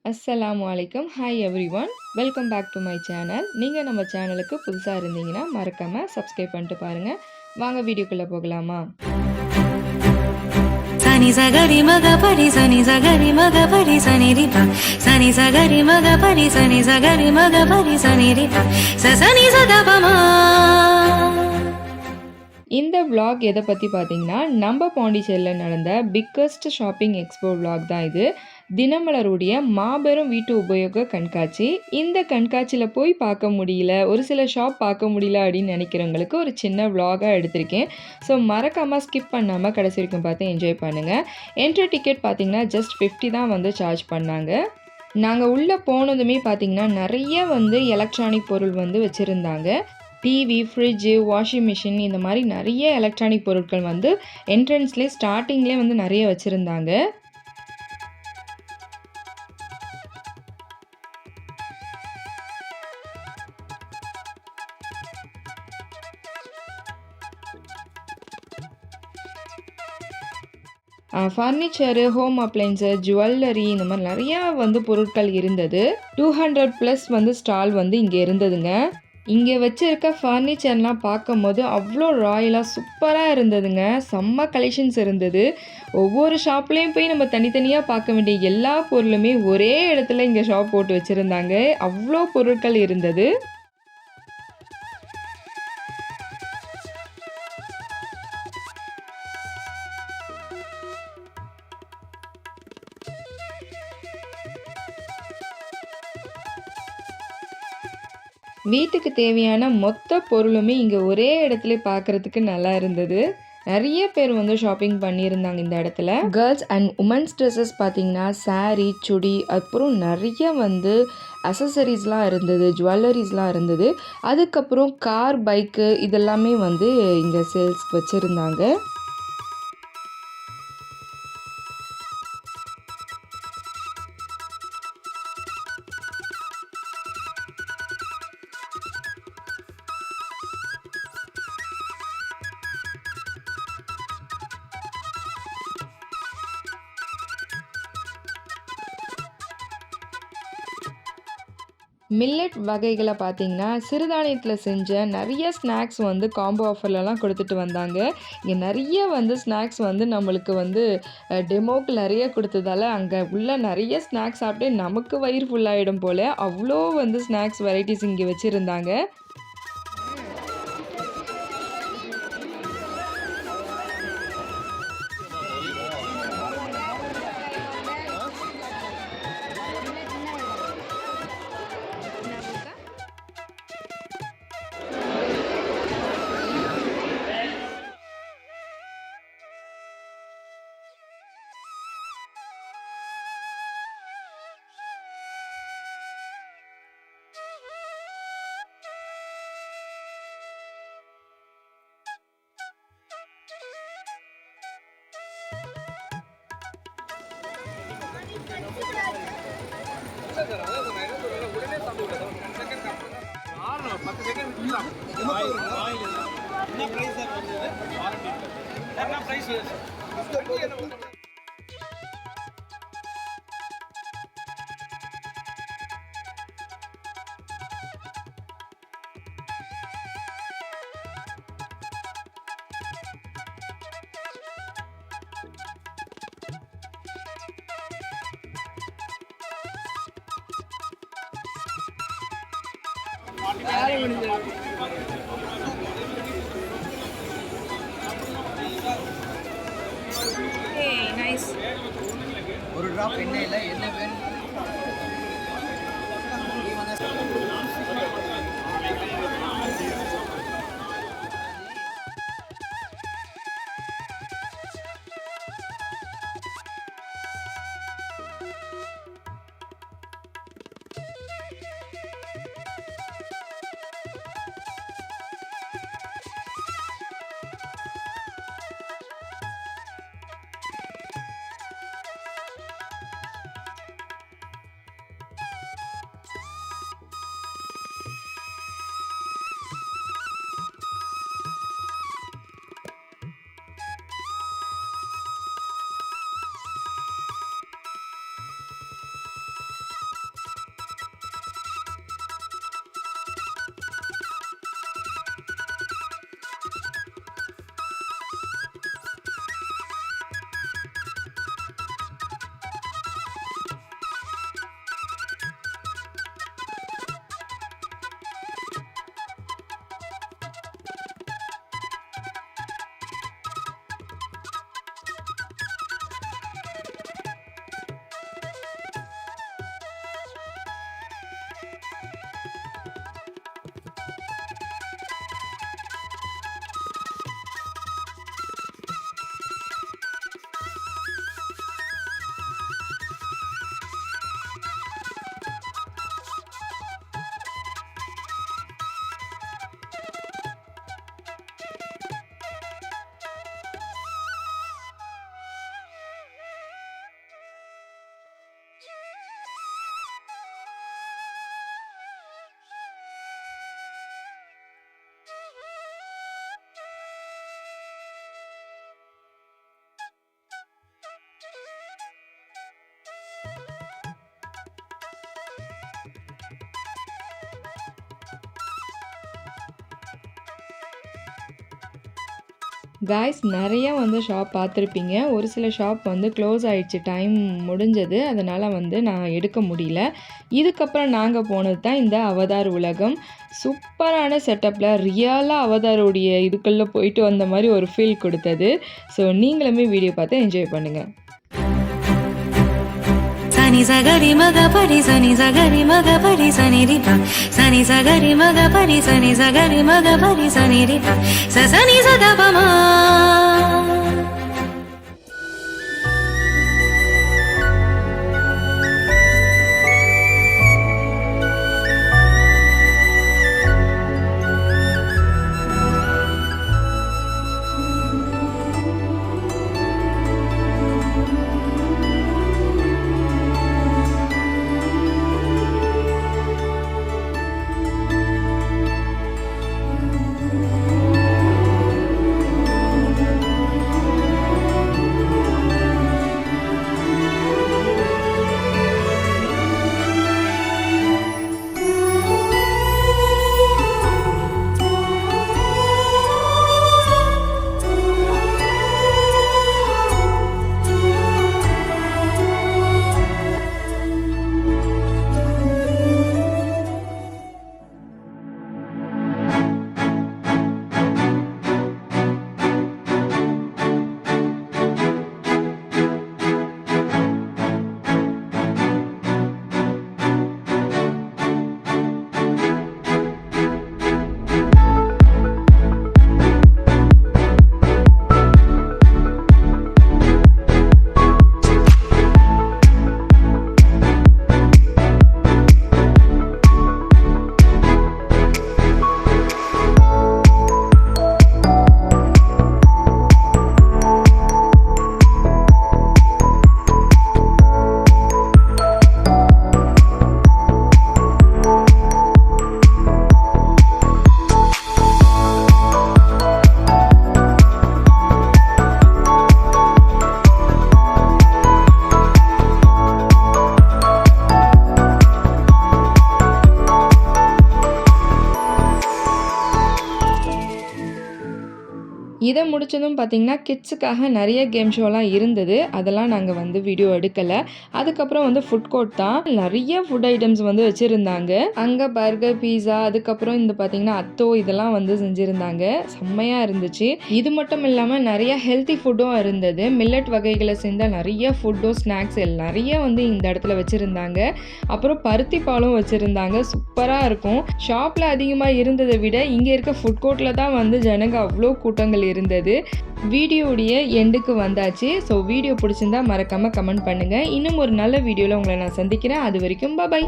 அஸ்ஸலாமு அலைக்கும். Hi everyone. Welcome back to my channel. நீங்கள் நம்ம சேனலுக்கு புதுசாக இருந்தீங்கன்னா மறக்காமல் சப்ஸ்கிரைப் பண்ணிட்டு பாருங்கள். வாங்க வீடியோக்குள்ளே போகலாமா? சனி சகரி மக பரி சனி சகரி மக பரி சனி ரிபா சனி சகரி மக பரி சனி சகரி மக பரி சனி ரிபா சனி சதபமா. இந்த vlog எதை பற்றி பார்த்தீங்கன்னா, நம்ம பாண்டிச்சேரியில் நடந்த பிக்கஸ்ட் ஷாப்பிங் எக்ஸ்போ vlog தான் இது. தினமலருடைய மாபெரும் வீட்டு உபயோக கண்காட்சி. இந்த கண்காட்சியில் போய் பார்க்க முடியல, ஒரு சில ஷாப் பார்க்க முடியல அப்படின்னு நினைக்கிறவங்களுக்கு ஒரு சின்ன vlog-ஆ எடுத்திருக்கேன். ஸோ மறக்காமல் ஸ்கிப் பண்ணாமல் கடைசி வரைக்கும் பார்த்து என்ஜாய் பண்ணுங்கள். என்ட்ரி டிக்கெட் பார்த்தீங்கன்னா ஜஸ்ட் 50 தான் வந்து சார்ஜ் பண்ணாங்க. நாங்கள் உள்ளே போனதுமே பார்த்தீங்கன்னா நிறைய வந்து எலக்ட்ரானிக் பொருள் வந்து வச்சுருந்தாங்க. டிவி, ஃப்ரிட்ஜு, வாஷிங் மிஷின் இந்த மாதிரி நிறைய எலக்ட்ரானிக் பொருட்கள் வந்து என்ட்ரன்ஸ்லேயே ஸ்டார்டிங்லேயே வந்து நிறைய வச்சுருந்தாங்க. ஃபர்னிச்சரு, ஹோம் அப்ளைன்ஸு, ஜுவல்லரி இந்த மாதிரி நிறையா வந்து பொருட்கள் இருந்தது. 200+ வந்து ஸ்டால் வந்து இங்கே இருந்ததுங்க. இங்கே வச்சிருக்க ஃபர்னிச்சர்லாம் பார்க்கும்போது அவ்வளோ ராயலாக சூப்பராக இருந்ததுங்க. செம்ம கலெக்ஷன்ஸ் இருந்தது. ஒவ்வொரு ஷாப்லேயும் போய் நம்ம தனித்தனியாக பார்க்க வேண்டிய எல்லா பொருளுமே ஒரே இடத்துல இங்கே ஷாப் போட்டு வச்சுருந்தாங்க. அவ்வளோ பொருட்கள் இருந்தது. வீட்டுக்கு தேவையான மொத்த பொருளுமே இங்கே ஒரே இடத்துல பார்க்குறதுக்கு நல்லா இருந்தது. நிறைய பேர் வந்து ஷாப்பிங் பண்ணியிருந்தாங்க இந்த இடத்துல. கேர்ள்ஸ் அண்ட் உமன்ஸ் ட்ரெஸ்ஸஸ் பார்த்தீங்கன்னா சாரீ, சுடி, அப்புறம் நிறைய வந்து அசசரிஸ்லாம் இருந்தது, ஜுவல்லரிஸ்லாம் இருந்தது. அதுக்கப்புறம் கார், பைக்கு இதெல்லாமே வந்து இங்கே சேல்ஸ்க்கு வச்சுருந்தாங்க. மில்லட் வகைகளை பார்த்தீங்கன்னா சிறுதானியத்தில் செஞ்ச நிறைய ஸ்நாக்ஸ் வந்து காம்போ ஆஃபர்லலாம் கொடுத்துட்டு வந்தாங்க. இங்கே நிறைய வந்து ஸ்நாக்ஸ் வந்து நம்மளுக்கு வந்து டெமோக்கு நிறைய கொடுத்ததால அங்கே உள்ள நிறைய ஸ்நாக்ஸ் சாப்பிட்டு நமக்கு வயிறு ஃபுல்லாகிடும் போல் அவ்வளோ வந்து ஸ்நாக்ஸ் வெரைட்டிஸ் இங்கே வச்சுருந்தாங்க. ஒரு டிராப் எண்ணெயில் என்ன வேணும்? காய்ஸ் நிறைய வந்து ஷாப் பார்த்துருப்பீங்க. ஒரு சில ஷாப் வந்து க்ளோஸ் ஆயிடுச்சு, டைம் முடிஞ்சது, அதனால் வந்து நான் எடுக்க முடியல. இதுக்கப்புறம் நாங்கள் போனது தான் இந்த அவதார் உலகம். சூப்பரான செட்டப்பில் ரியலாக அவதாரோடைய இதுக்குள்ளே போயிட்டு வந்த மாதிரி ஒரு ஃபீல் கொடுத்தது. ஸோ நீங்களுமே வீடியோ பார்த்து என்ஜாய் பண்ணுங்கள். சனி சகரி மக பரி சனி சகரி மக பரி சனி ரிபா சனி சகரி மக பரி சனி சகரி மக பரி சனி ரிபா சனி சகபமா. இதை முடிச்சதும் பார்த்திங்கன்னா கிட்ஸுக்காக நிறைய கேம் ஷோலாம் இருந்தது. அதெல்லாம் நாங்கள் வந்து வீடியோ எடுக்கலை. அதுக்கப்புறம் வந்து ஃபுட் கோர்ட் தான். நிறைய ஃபுட் ஐட்டம்ஸ் வந்து வச்சுருந்தாங்க. அங்கே பர்கர், பீஸா, அதுக்கப்புறம் இந்த பார்த்திங்கன்னா அத்தோ இதெல்லாம் வந்து செஞ்சுருந்தாங்க. செம்மையாக இருந்துச்சு. இது மட்டும் இல்லாமல் நிறைய ஹெல்த்தி ஃபுட்டும் இருந்தது. மில்லட் வகைகளை சேர்ந்த நிறைய ஃபுட்டும் ஸ்நாக்ஸ் நிறைய வந்து இந்த இடத்துல வச்சுருந்தாங்க. அப்புறம் பருத்தி பாலும் வச்சுருந்தாங்க. சூப்பராக இருக்கும். ஷாப்பில் அதிகமாக இருந்ததை விட இங்கே இருக்க ஃபுட் கோர்ட்டில் தான் வந்து ஜனங்க அவ்வளோ கூட்டங்கள் இருந்தது. வீடியோடைய எண்டுக்கு வந்தாச்சு. ஸோ வீடியோ பிடிச்சிருந்தா மறக்காமல் கமெண்ட் பண்ணுங்கள். இன்னும் ஒரு நல்ல வீடியோவில் உங்களை நான் சந்திக்கிறேன். அது வரைக்கும் பாய்.